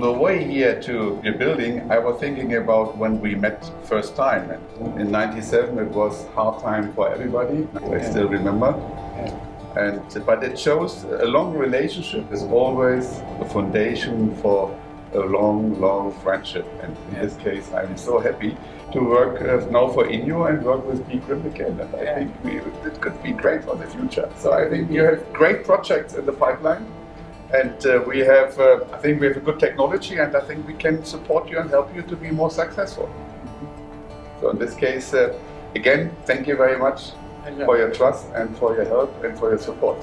the way here to the building, I was thinking about when we met first time. In '97, it was hard time for everybody. I still remember. But it shows a long relationship is always the foundation for a long friendship. And in this case, I'm so happy to work now for INNIO and work with B.Grimm again. And I think it could be great for the future. So I think you have great projects in the pipeline. And I think we have a good technology, and I think we can support you and help you to be more successful. So in this case, again, thank you very much for your trust and for your help and for your support.